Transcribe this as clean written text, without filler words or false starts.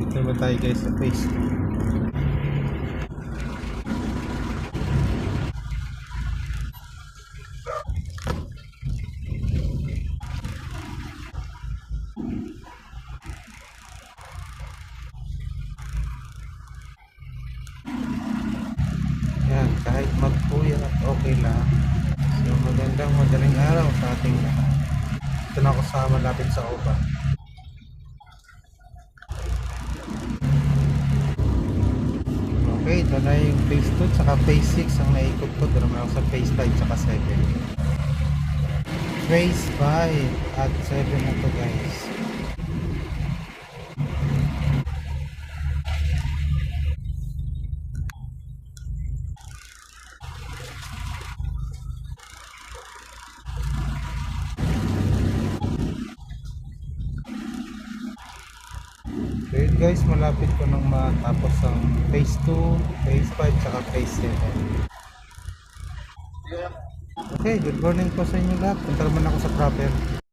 Dito naman tayo guys sa phase 2. Yan, kahit magpuyat okay lang. So magandang madaling araw sa ating lahat. Ito na ako sa malapit sa OPA. Okay, ito na yung phase 2 tsaka phase 6 ang naikot ko. Doon naman ako sa phase 5 tsaka 7. Phase 5 at 7 na to guys. So yun guys, malapit ko nang matapos ang phase 2, phase 5 tsaka phase 7. Okay, good morning po sa inyo lahat. Punta naman ako sa proper.